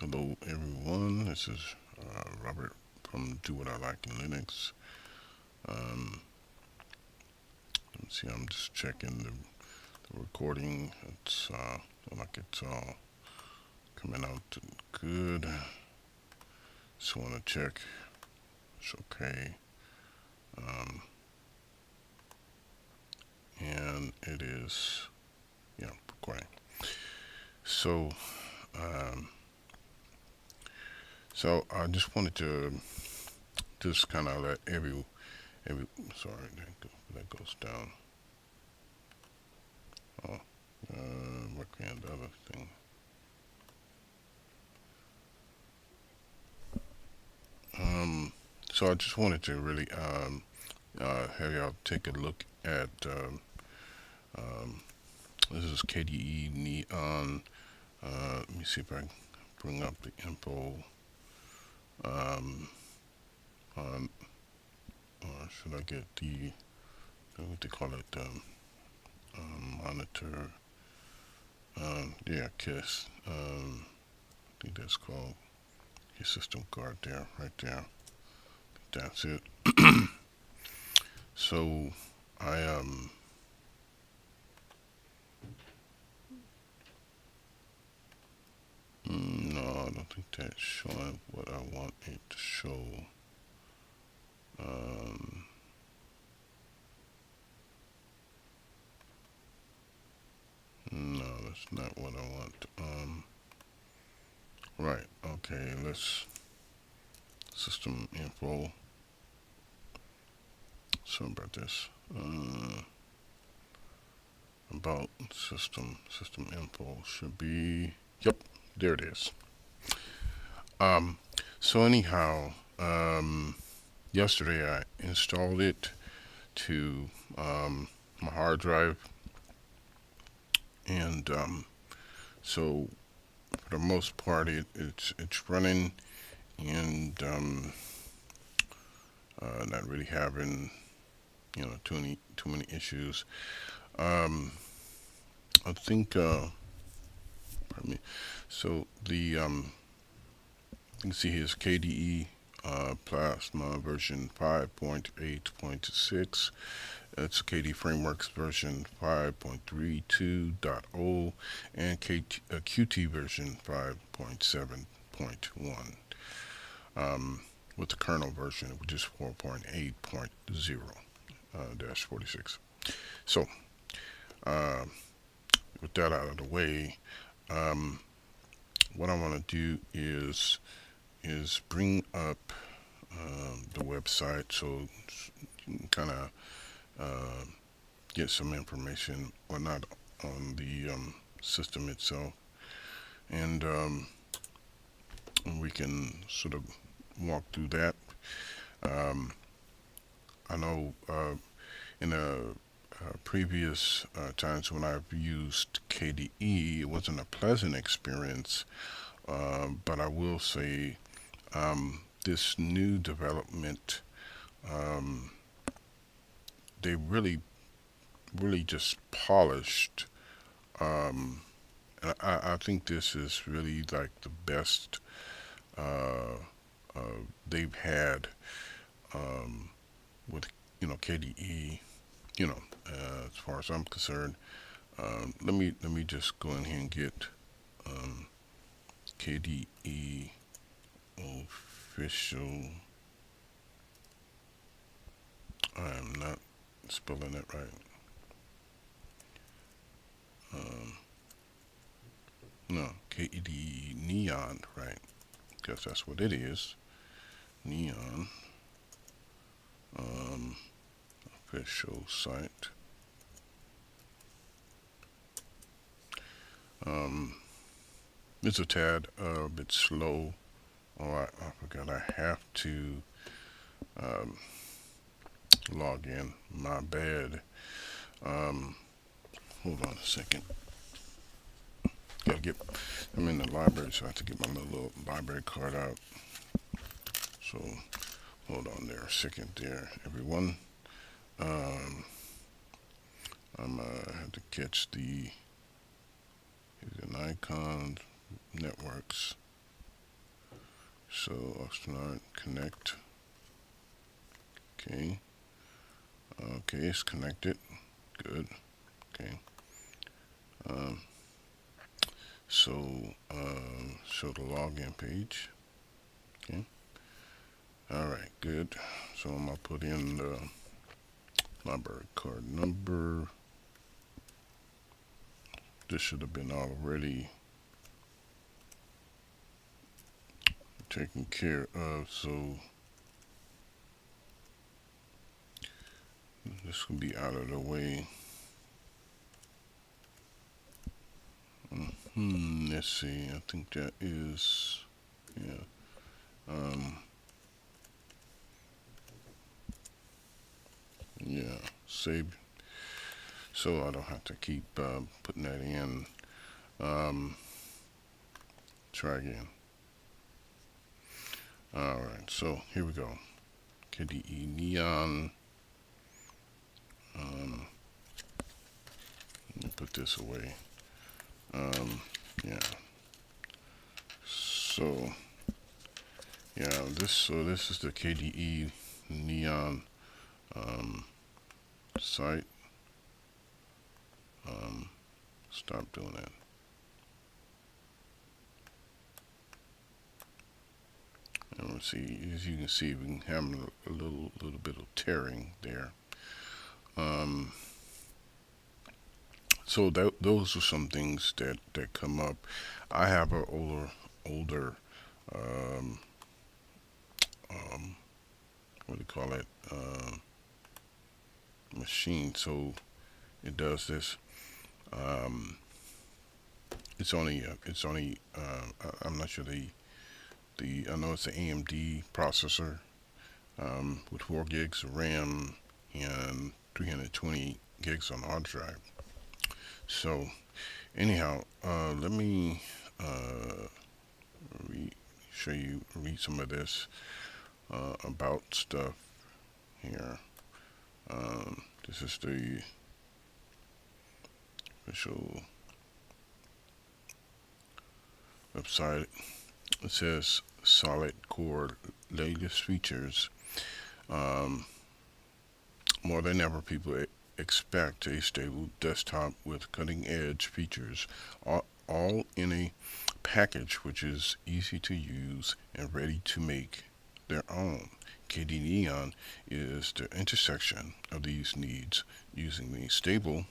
Hello everyone, this is Robert from Do What I Like in Linux. Let me see, I'm just checking the recording. It's like it's all coming out good. Just want to check it's okay. And it is, recording. So, um, so I just wanted to just kind of let sorry, that goes down. Oh, what can the other thing? So I just wanted to really have y'all take a look at um, this is KDE Neon. Let me see if I can bring up the info on, or should I get the what they call it monitor? Yeah, KISS. I think that's called your system card there, right there. That's it. So I no, I don't think that's showing what I want it to show. No, that's not what I want. Right. Okay. Let's system info. Sorry about this. About system info should be. Yep. There it is. So anyhow, yesterday I installed it to my hard drive, and so for the most part it's running, and not really having too many issues. I think pardon me. So the you can see here's KDE Plasma version 5.8.6. It's KDE Frameworks version 5.32.0 and Qt version 5.7.1 with the kernel version, which is 4.8.0-46. So with that out of the way, what I want to do is bring up the website so you can kind of get some information or not on the system itself, and we can sort of walk through that. I know in previous times when I've used KDE, it wasn't a pleasant experience, but I will say this new development, they really just polished. And I think this is really like the best they've had with KDE. As far as I'm concerned, let me just go in here and get KDE official. I am not spelling it right. No, KDE Neon, right? Because that's what it is. Neon official site. It's a tad bit slow. Oh, I forgot I have to log in. My bad. Hold on a second. I'm in the library, so I have to get my little library card out. So, hold on there a second there, everyone. I'm have to catch the, here's an icon, networks. So astronaut connect. Okay. Okay, it's connected. Good. Okay. So show the login page. Okay. All right. Good. So I'm gonna put in the library card number. This should have been already taken care of. So this will be out of the way. Let's see. I think that is, yeah. Yeah. Save. So I don't have to keep putting that in. Try again. All right. So here we go. KDE Neon. Let me put this away. Yeah. So yeah, this is the KDE Neon site. Stop doing that. And let's see, as you can see, we can have a little bit of tearing there. So those are some things that come up. I have an older what do you call it, machine. So it does this. It's only I'm not sure I know it's an AMD processor with 4 gigs of RAM and 320 gigs on hard drive. So anyhow, let me read some of this about stuff here. This is the official website. It says solid core latest features. More than ever, people expect a stable desktop with cutting edge features, all in a package which is easy to use and ready to make their own. KDE Neon is the intersection of these needs using the stable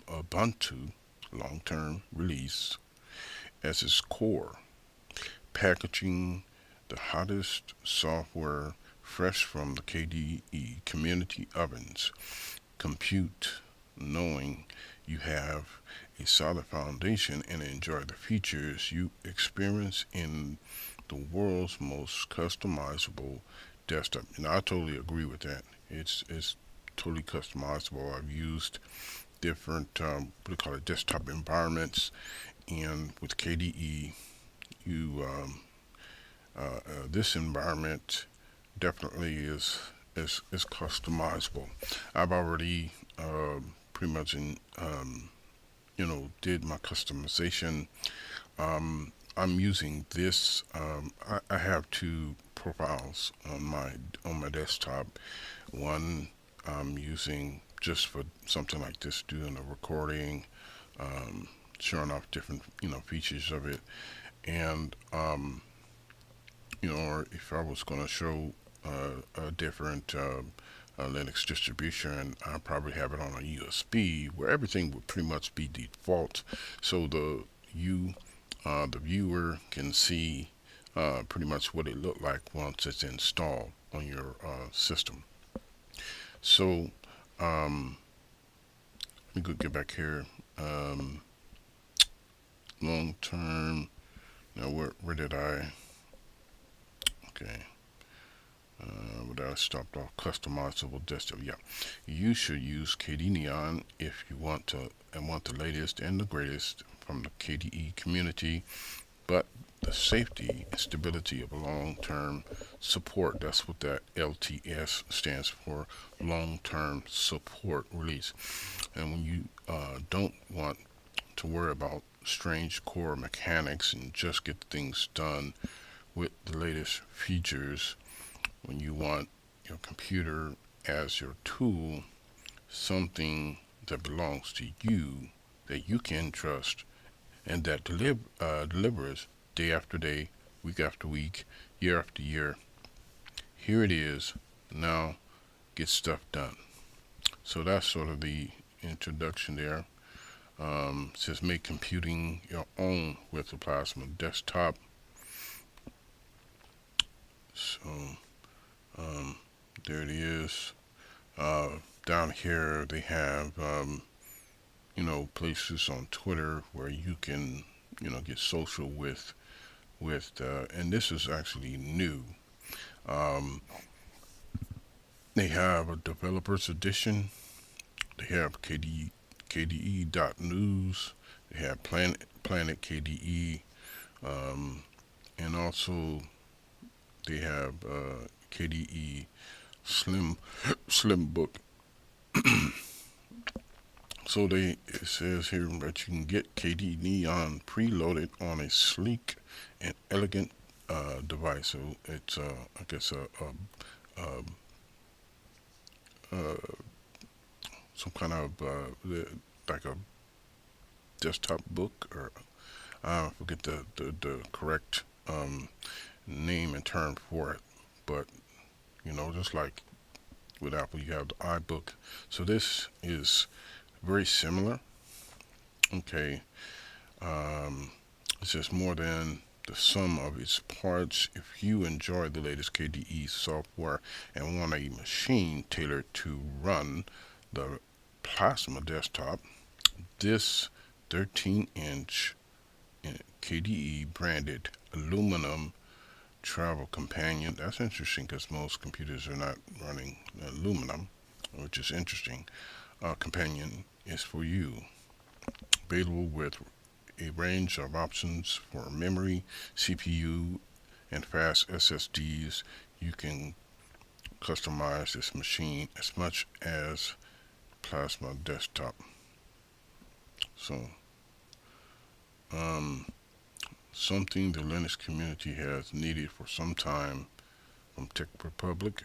Ubuntu long-term release as its core, packaging the hottest software fresh from the KDE community ovens. Compute knowing you have a solid foundation and enjoy the features you experience in the world's most customizable desktop. And I totally agree with that. It's totally customizable. I've used different what do you call it, desktop environments, and with KDE, you this environment definitely is customizable. I've already pretty much did my customization. I'm using this. I have 2 profiles on my desktop. One I'm using just for something like this, doing a recording, showing off different features of it, and or if I was going to show a different Linux distribution, I probably have it on a USB where everything would pretty much be default, so the viewer can see pretty much what it looked like once it's installed on your system. So let me get back here. Long term. Now where did I? Okay. But I stopped off customizable desktop. Yeah, you should use KDE Neon if you want the latest and the greatest from the KDE community, but the safety and stability of long-term support. That's what that LTS stands for, long-term support release. And when you don't want to worry about strange core mechanics and just get things done with the latest features when you want your computer as your tool, something that belongs to you, that you can trust, and that delivers day after day, week after week, year after year. Here it is. Now get stuff done. So that's sort of the introduction there. It says make computing your own with the Plasma desktop. So there it is. Down here they have places on Twitter where you can get social with and this is actually new. Um, they have a developers edition. They have KDE.news. They have Planet KDE, and also they have KDE Slim Book. So it says here that you can get KDE Neon preloaded on a sleek and elegant device. So it's I guess a some kind of like a desktop book, or I forget the correct name and term for it, but just like with Apple, you have the iBook. So this is very similar. Okay, it's just more than the sum of its parts. If you enjoy the latest KDE software and want a machine tailored to run the Plasma desktop, this 13-inch KDE branded aluminum travel companion, that's interesting because most computers are not running aluminum, which is interesting, companion is for you. Available with a range of options for memory, CPU, and fast SSDs. You can customize this machine as much as Plasma desktop. So, something the Linux community has needed for some time from Tech Republic.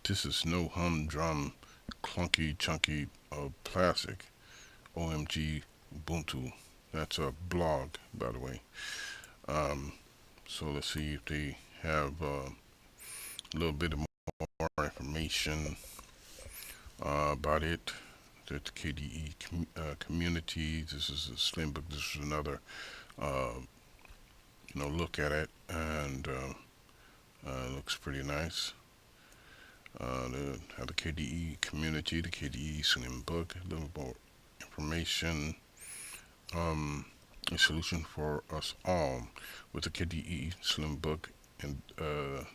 This is no humdrum, clunky, chunky plastic. OMG Ubuntu. That's a blog, by the way. So let's see if they have a little bit of more information about it. The KDE community. This is a slim book. This is another look at it, and looks pretty nice. The KDE community, the KDE slim book, a little more information. A solution for us all with the KDE Slim Book and the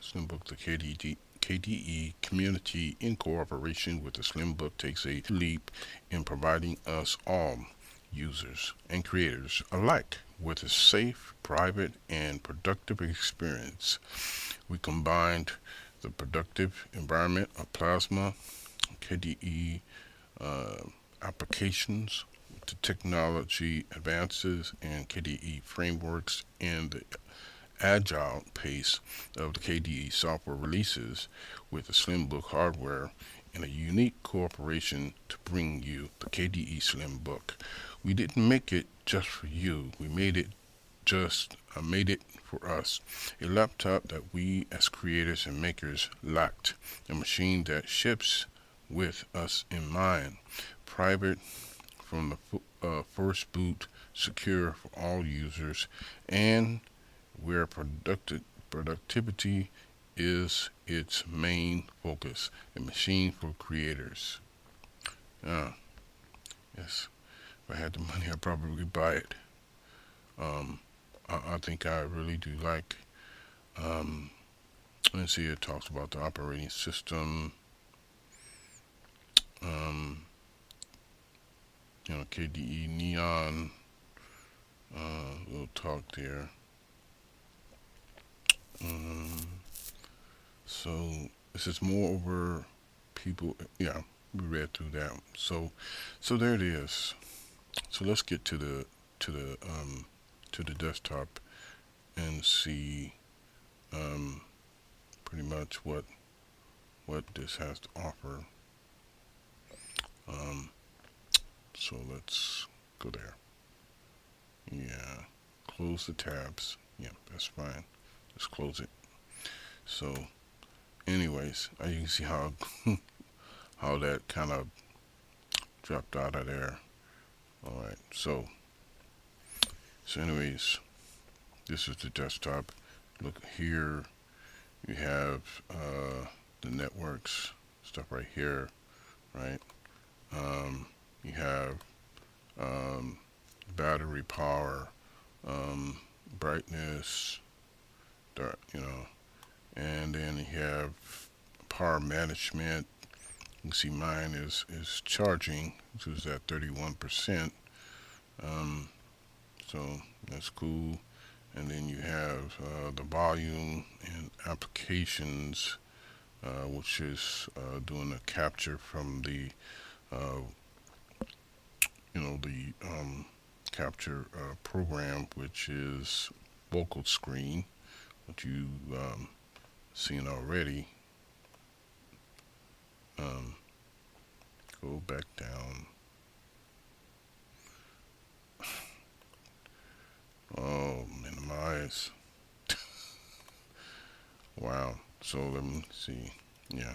KDE community in cooperation with the Slim Book takes a leap in providing us all users and creators alike with a safe, private, and productive experience. We combined the productive environment of Plasma, KDE applications, the technology advances and KDE frameworks, and the agile pace of the KDE software releases with the Slim Book hardware in a unique cooperation to bring you the KDE Slim Book. We didn't make it just for you. We made it for us. A laptop that we as creators and makers lacked. A machine that ships with us in mind. Private from the first boot, secure for all users, and where productivity is its main focus. A machine for creators. Yes, if I had the money, I'd probably buy it. I think I really do like. Let's see, it talks about the operating system. KDE Neon. We'll talk there. So this is more over people. Yeah, we read through that. So there it is. So let's get to the desktop and see pretty much what this has to offer. So let's go there. Yeah, close the tabs. Yeah, that's fine. Just close it. So, anyways, you can see how how that kind of dropped out of there. All right. So anyways, this is the desktop. Look here. You have the networks stuff right here, right? You have battery power, brightness, dark, and then you have power management. You can see mine is charging, which is at 31%. So that's cool. And then you have the volume and applications, which is doing a capture from the the capture program, which is vocal screen, which you seen already. Go back down. Oh, minimize. Wow. So let me see. Yeah.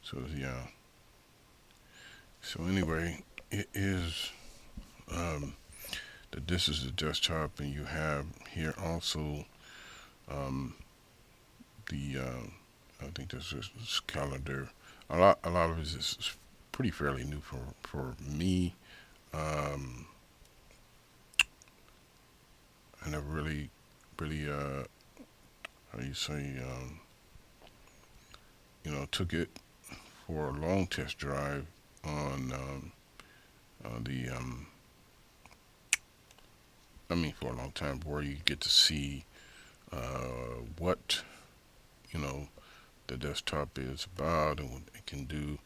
So yeah. So anyway, it is this is the desktop, and you have here also the I think this calendar. A lot of it is pretty fairly new for me. Um, I never really how do you say took it for a long test drive on the for a long time, where you get to see what you know the desktop is about and what it can do.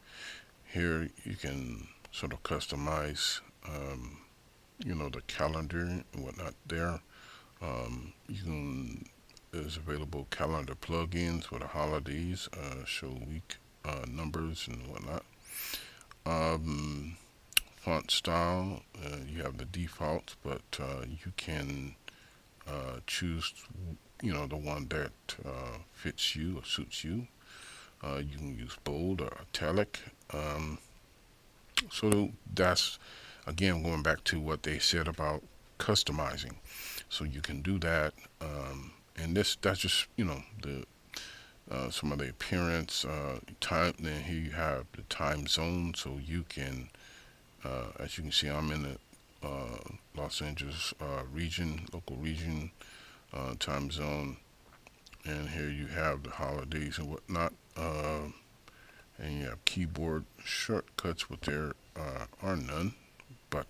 Here you can sort of customize the calendar and whatnot there. You can There's available calendar plugins for the holidays, show week numbers and whatnot. Um, Font style, you have the defaults, but you can choose the one that fits you or suits you. You can use bold or italic. So that's, again, going back to what they said about customizing. So you can do that, and that's just the some of the appearance, time. Then here you have the time zone, so you can, as you can see, I'm in the Los Angeles local region, time zone, and here you have the holidays and whatnot. And you have keyboard shortcuts, which there are none, but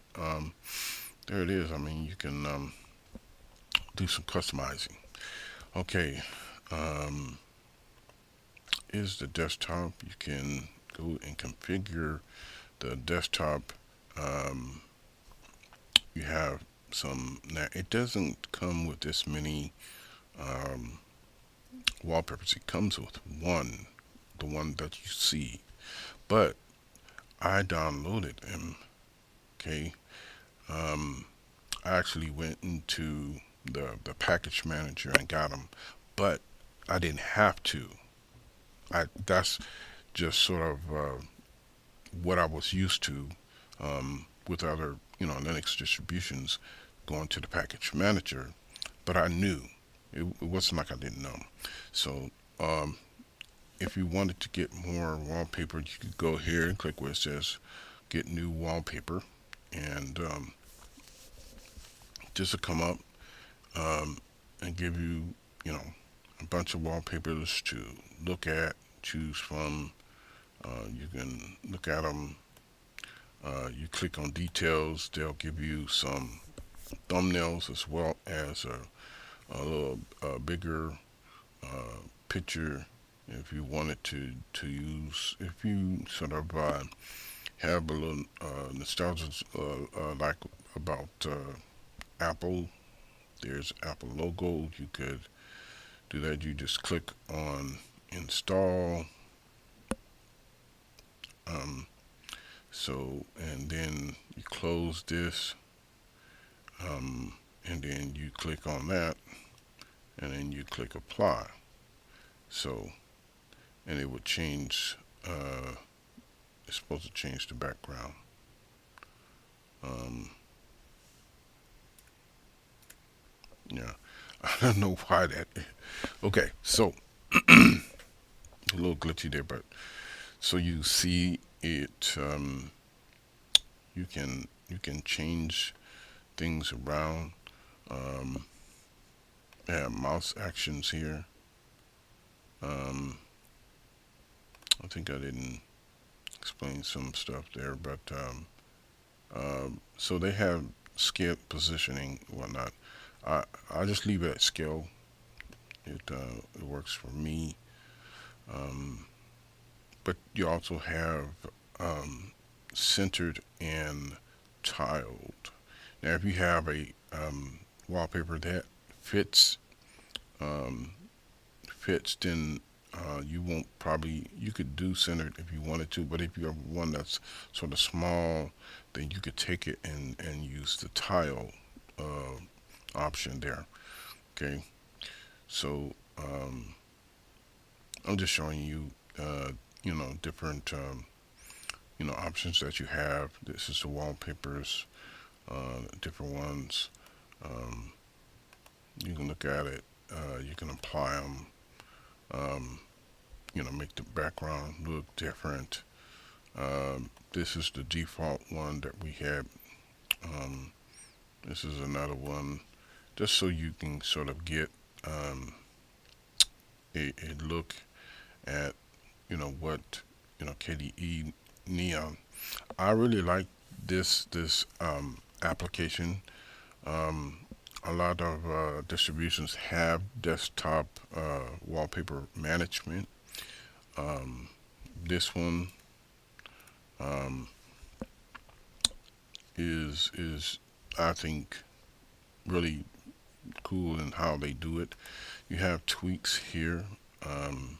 there it is. I mean, you can do some customizing. Okay, um, is the desktop. You can go and configure the desktop. Um, you have some. Now, it doesn't come with this many um, wallpapers. It comes with one, the one that you see. But I downloaded them. Okay, um, I actually went into the package manager and got them, but I didn't have to. That's just sort of what I was used to with other Linux distributions, going to the package manager. But I knew it wasn't like I didn't know. So um, if you wanted to get more wallpaper, you could go here and click where it says "Get New Wallpaper," and this will come up and give you a bunch of wallpapers to look at, choose from. You can look at them. You click on details, they'll give you some thumbnails as well as a little bigger picture if you wanted to use. If you sort of have a little nostalgia, like about Apple. There's Apple logo. You could do that. You just click on install. Um, and then you close this, and then you click on that, and then you click apply. So, and it would change. It's supposed to change the background. Um, yeah, I don't know why that. Okay, so a little glitchy there, but so you see it. You can change things around. Um, mouse actions here. Um, I think I didn't explain some stuff there, but so they have scale positioning, whatnot. I just leave it at scale. It works for me. Um, but you also have um, centered and tiled. Now, if you have a wallpaper that fits um, then you won't probably, you could do centered if you wanted to, but if you have one that's sort of small, then you could take it and use the tile uh, option there. Okay, so I'm just showing you different options that you have. This is the wallpapers, different ones. um, you can look at it, you can apply them, um, make the background look different. This is the default one that we had. Um, this is another one, just so you can sort of get a look at what KDE Neon. I really like this application. Um, a lot of distributions have desktop wallpaper management. Um, this one um, is I think really cool in how they do it. You have tweaks here um,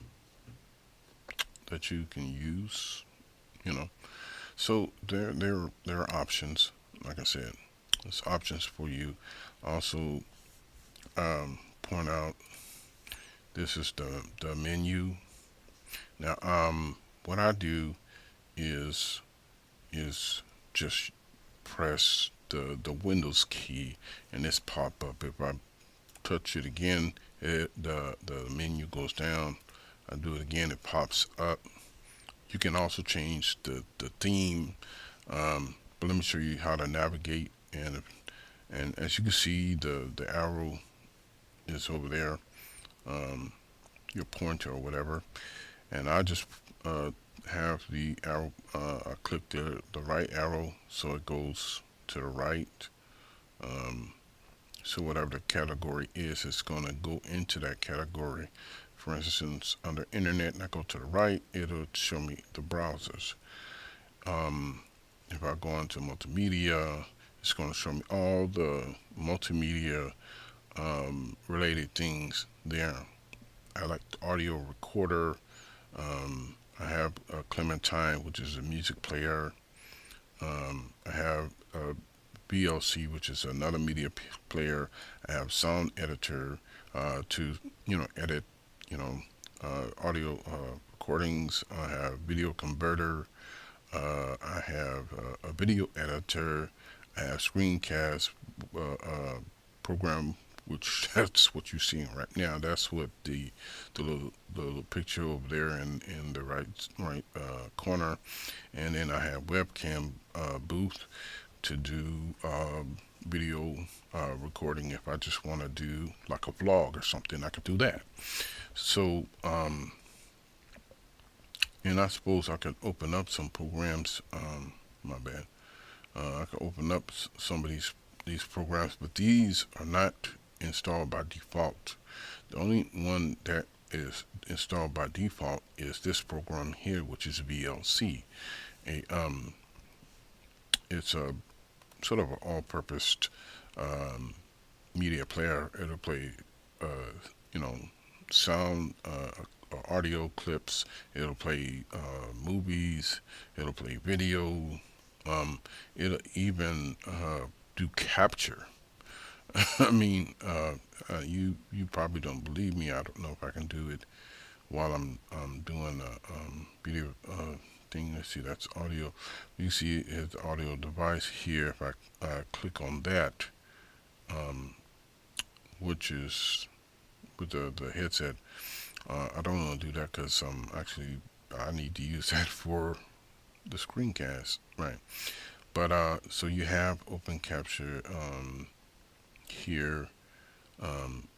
that you can use. You know, so there are options. Like I said, there's options for you. Also, point out this is the menu. Now, what I do is is just press the Windows key and this pop up. If I touch it again, the menu goes down. I do it again, it pops up. You can also change the theme, but let me show you how to navigate. And as you can see, the arrow is over there, um, your pointer or whatever. And I just have the arrow. I click the right arrow, so it goes to the right. Um, so whatever the category is, it's going to go into that category. For instance, under internet, and I go to the right, it'll show me the browsers. If I go into multimedia, it's going to show me all the multimedia related things there. I like the audio recorder. I have a Clementine, which is a music player. I have a VLC, which is another media player. I have sound editor to edit audio recordings. I have video converter. I have a video editor. I have screencast program, which that's what you're seeing right now. That's what the little picture over there in the right corner. And then I have webcam booth to do video recording. If I just want to do like a vlog or something, I could do that. So and I suppose I could open up some programs. My bad. I could open up some of these programs, but these are not installed by default. The only one that is installed by default is this program here, which is VLC. it's a sort of an all-purpose media player. It'll play, you know, sound, audio clips. It'll play movies. It'll play video. It'll even do capture. I mean, you probably don't believe me. I don't know if I can do it while I'm doing a video thing. Let's see, that's audio. You see his audio device here. If I click on that, um, which is with the headset, I don't want to do that because actually I need to use that for the screencast, right? But so you have open capture here.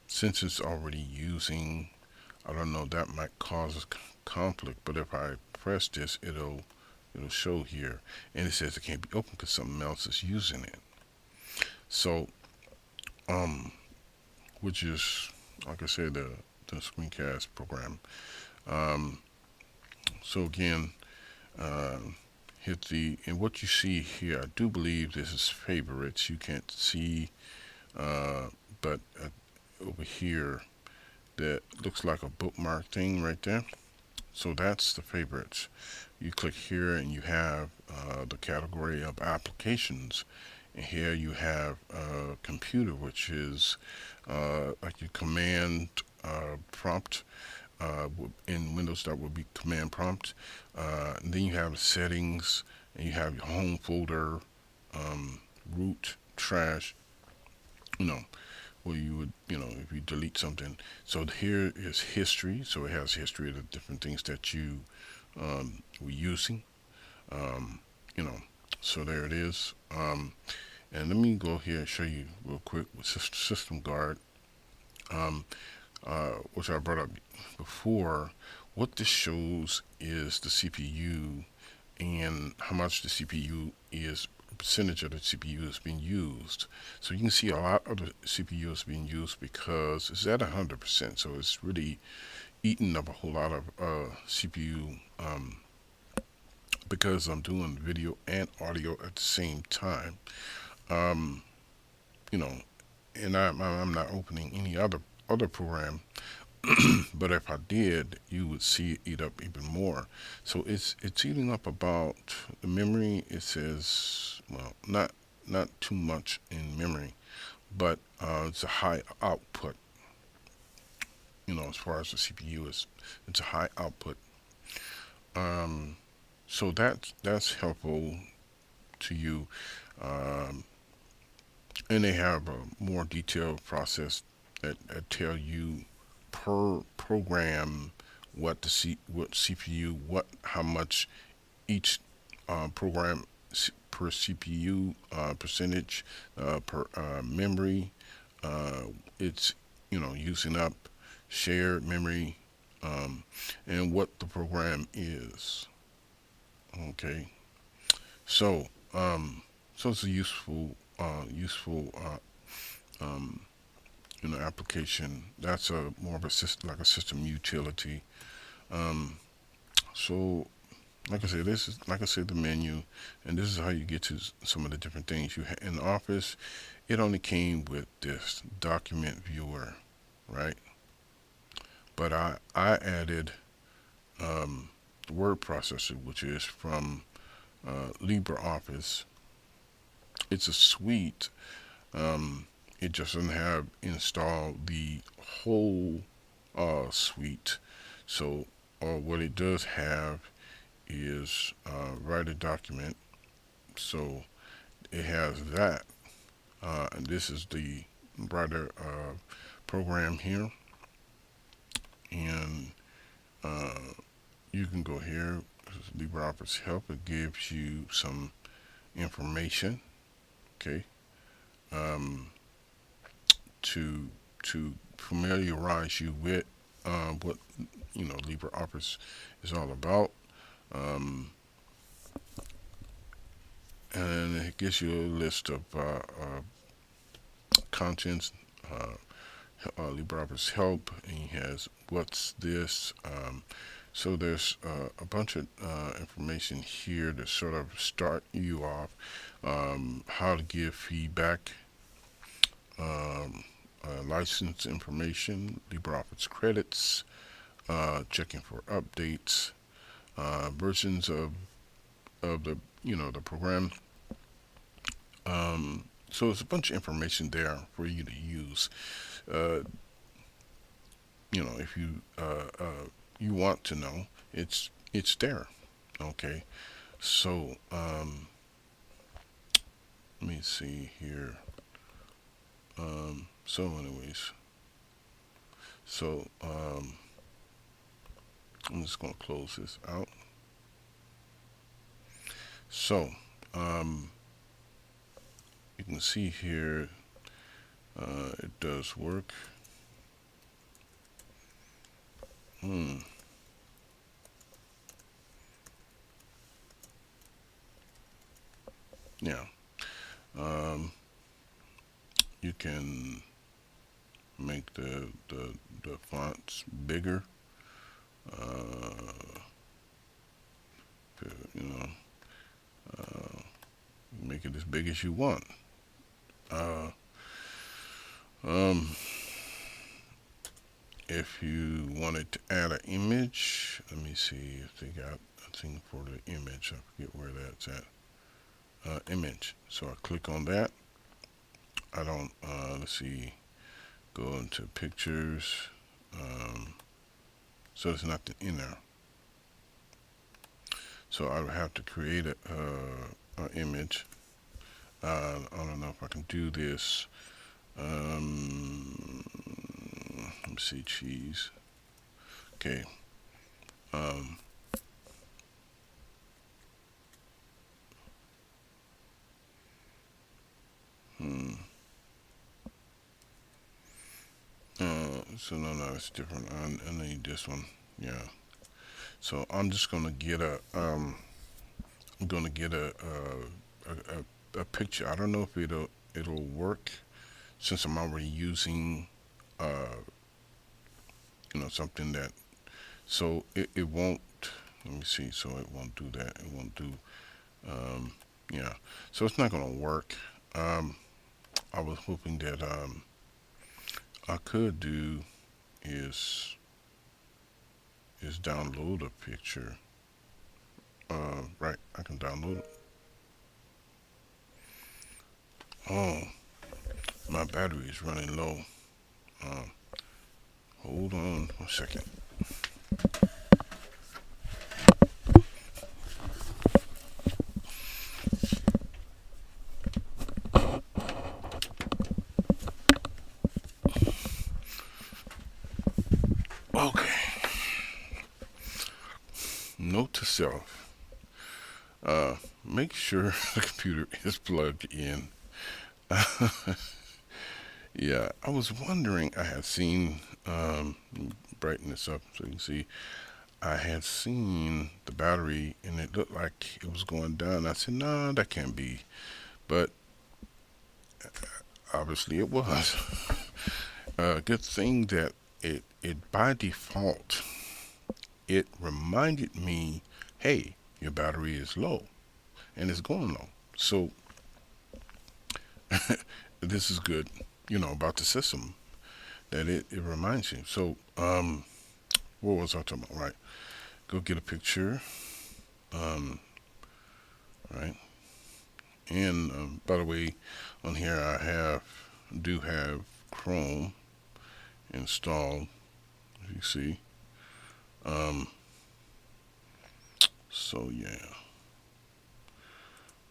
Since it's already using, I don't know, that might cause a conflict. But if I press this, it'll show here, and it says it can't be open because something else is using it. So which is, like I said, the screencast program. Um, so again, uh, hit the, and what you see here, I do believe this is favorites. You can't see, but over here, that looks like a bookmark thing right there. So that's the favorites. You click here and you have the category of applications. And here you have computer, which is like your command prompt. In Windows, that would be command prompt. And then you have the settings, and you have your home folder, root, trash, you know, where you would, if you delete something. So here is history. So it has history of the different things that you were using. Um, you know, so there it is. And let me go here and show you real quick with System Guard, which I brought up before. What this shows is the CPU and how much the CPU is, percentage of the CPU is being used. So you can see a lot of the CPU is being used because it's at 100%. So it's really eating up a whole lot of CPU because I'm doing video and audio at the same time. Um, you know, and I'm not opening any other program. But if I did, you would see it eat up even more. So it's eating up about the memory. It says, well, not too much in memory, but it's a high output. As far as the CPU is, it's a high output. So that's helpful to you. Um, and they have a more detailed process that tell you per program what what CPU, how much each program per CPU percentage per memory. It's using up shared memory, and what the program is. Okay, so so it's a useful um, application. That's a more of a system, like a system utility. Um, so, like I said, this is, like I said, the menu, and this is how you get to some of the different things you have in Office. It only came with this document viewer, right? But I added the word processor, which is from LibreOffice. It's a suite. It just doesn't have installed the whole suite. So what it does have is write a document. So it has that. And this is the writer program here. And you can go here. LibreOffice Help. It gives you some information. Okay. To familiarize you with what LibreOffice is all about, and it gives you a list of contents. LibreOffice Help, and he has what's this. So there's a bunch of information here to sort of start you off. How to give feedback, license information, LibreOffice credits, checking for updates, versions of the the program. So it's a bunch of information there for you to use. Uh, if you want to know, it's there. Okay. So let me see here. So anyways, so I'm just gonna close this out. So you can see here it does work. Yeah. You can make the fonts bigger. Uh, you know, make it as big as you want. Uh, um, if you wanted to add an image, let me see if they got a thing for the image. I forget where that's at. Image. So I click on that. I don't, let's see, go into pictures. So there's nothing in there. So I would have to create a image. I don't know if I can do this. Let me see, cheese. Okay. So no, it's different. I need this one. Yeah. So I'm just gonna get I'm gonna get a picture. I don't know if it'll work since I'm already using uh, something that. So it won't. Let me see. So it won't do that. It won't do. Yeah. So it's not gonna work. I was hoping that I could do is download a picture. Right. I can download it. Oh, my battery is running low. Um, Hold on 1 second. Okay. Note to self. Make sure the computer is plugged in. Yeah, I was wondering. I had seen, brighten this up so you can see. I had seen the battery and it looked like it was going down. I said, "No, that can't be." But obviously it was. Good thing that it by default it reminded me, "Hey, your battery is low and it's going low." So this is good, about the system that it reminds you. So what was I talking about? Right, go get a picture. Um, right, and by the way, on here I do have Chrome installed. As you see. Um, so yeah.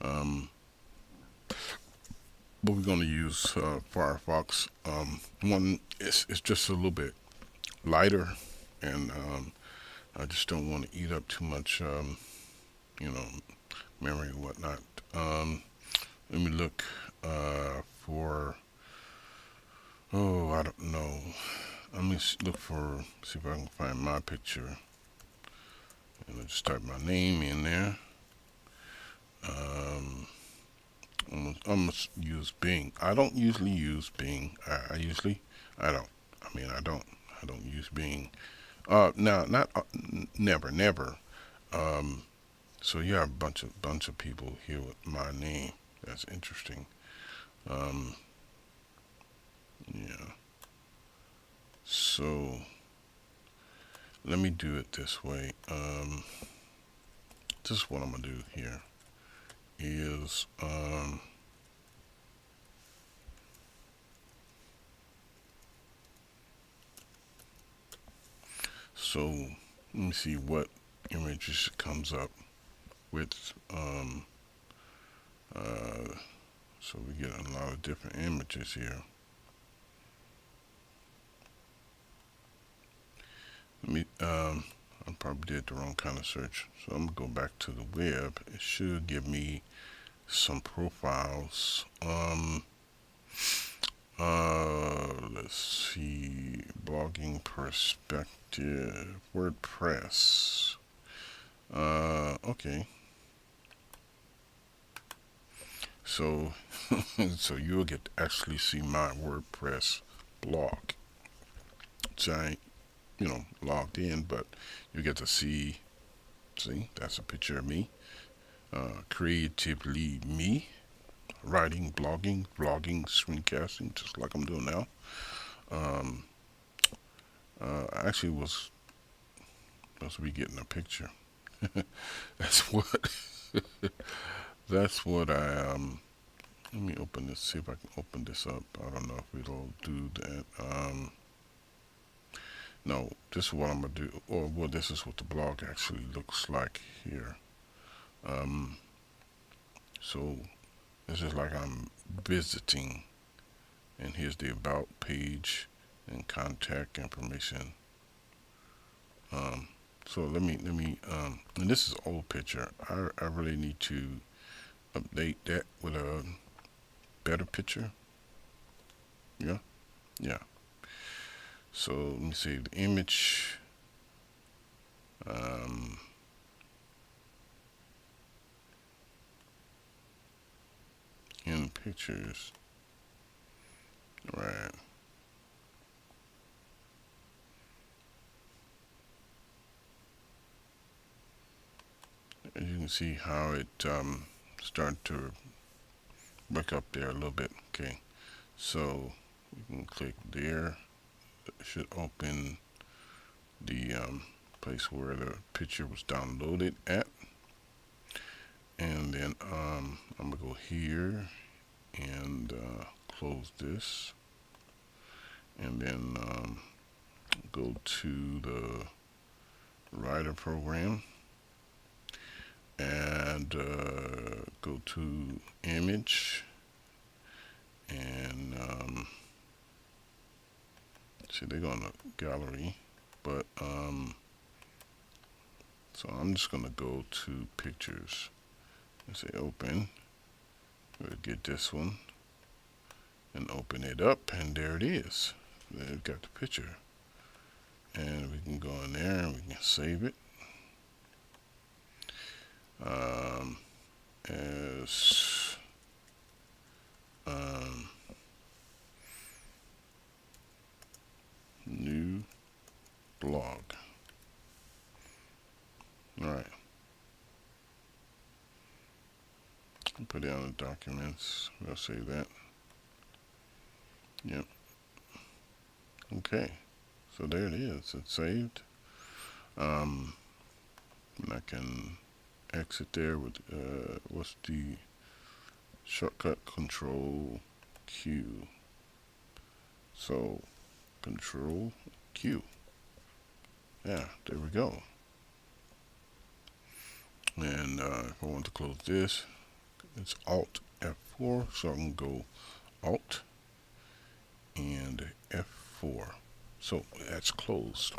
Um, but we're gonna use Firefox. One it's just a little bit lighter, and I just don't want to eat up too much, you know, memory and whatnot. Let me look for. Oh, I don't know. Let me look for. See if I can find my picture, and I just type my name in there. Um, I'm gonna use Bing. I don't usually use Bing. I don't. I mean, I don't use Bing. Now, not never, never. Um, so you have a bunch of people here with my name. That's interesting. Um, yeah. So let me do it this way. This is what I'm gonna do here. Is so let me see what images comes up with. Uh, so we get a lot of different images here. Let me I probably did the wrong kind of search. So I'm gonna go back to the web. It should give me some profiles. Let's see, blogging perspective, WordPress. Okay. So, so you'll get to actually see my WordPress blog. So I ain't, logged in, but you get to see. See, that's a picture of me. Creatively me, writing, blogging, vlogging, screencasting, just like I'm doing now. Um, I actually was supposed to be getting a picture. That's what. That's what I. Let me open this. See if I can open this up. I don't know if it'll do that. No, this is what I'm gonna do. Or well, this is what the blog actually looks like here. Um, so this is like I'm visiting, and here's the about page and contact information. Um, so and this is an old picture. I really need to update that with a better picture. Yeah, yeah. So let me see the image. Um, in pictures, right? As you can see how it started to work up there a little bit. Okay, so we can click there. It should open the place where the picture was downloaded at, and then I'm gonna go here and close this, and then go to the writer program and go to image and see they go in the gallery, but so I'm just gonna go to pictures and say open. We'll get this one and open it up, and there it is. They've got the picture, and we can go in there and we can save it as new blog. All right. Put it on the documents. We'll save that. Yep. Okay. So there it is. It's saved. And I can exit there with what's the shortcut? Control Q. So Control Q. Yeah, there we go. And if I want to close this, it's Alt F4. So I can go Alt and F4. So that's closed.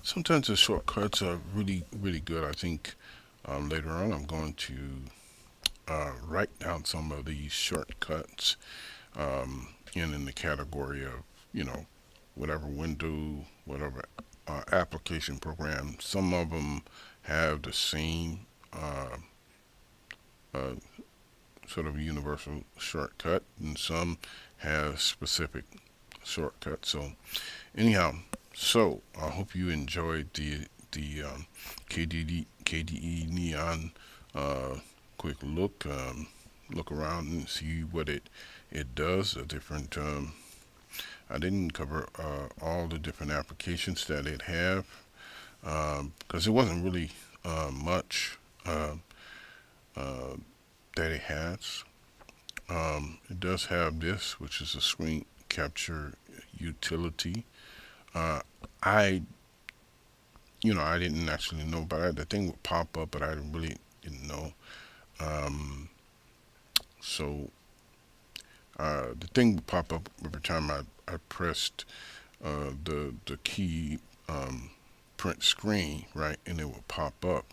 Sometimes the shortcuts are really, really good. I think later on I'm going to write down some of these shortcuts in the category of, whatever window, whatever application program. Some of them have the same uh, sort of universal shortcut, and some have specific shortcuts. So anyhow, So I hope you enjoyed the KDE Neon quick look around and see what it does. A different I didn't cover all the different applications that it have because it wasn't really much that it has. It does have this, which is a screen capture utility. Uh, I I didn't actually know about it. The thing would pop up, but I really didn't know. Um, so the thing would pop up every time I pressed the key print screen, right, and it will pop up.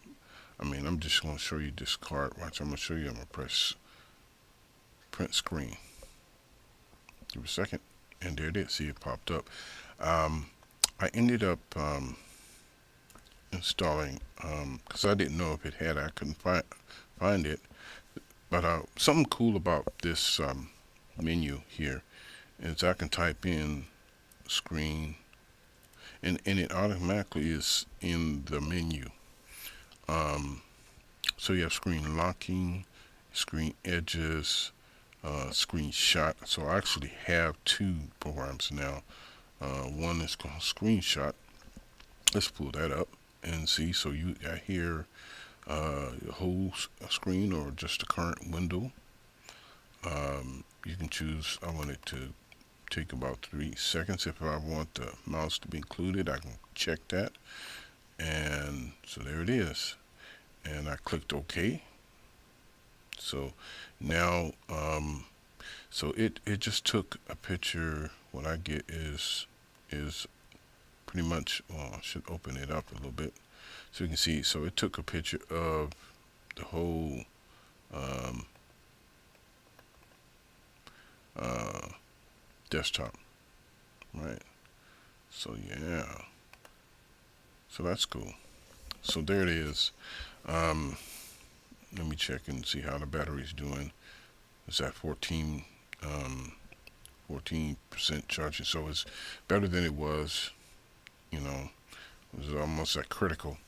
I mean, I'm just going to show you this card. Watch, I'm going to show you. I'm going to press print screen. Give it a second, and there it is. See, it popped up. I ended up installing because I didn't know if it had. I couldn't find it. But something cool about this menu here is I can type in screen, and it automatically is in the menu. So you have screen locking, screen edges, screenshot. So I actually have two programs now. One is called screenshot. Let's pull that up and see. So you got here the whole screen or just the current window. You can choose. I want it to take about 3 seconds. If I want the mouse to be included, I can check that. And so there it is. And I clicked OK. So now, so it just took a picture. What I get is pretty much. Well, I should open it up a little bit so you can see. So it took a picture of the whole desktop, right? So yeah, so that's cool. So there it is. Let me check and see how the battery's doing. It's at 14% charging, so it's better than it was. You know, it was almost at critical.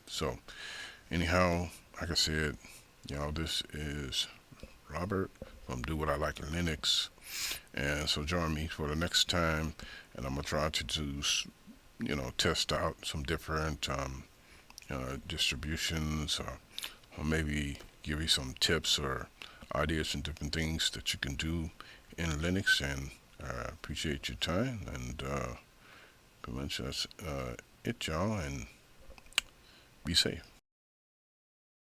So anyhow, like I said, this is Robert from Do What I Like in Linux, and so join me for the next time, and I'm gonna try to do, test out some different distributions, or maybe give you some tips or ideas and different things that you can do in Linux. And I appreciate your time, and pretty much that's it, y'all, and be safe.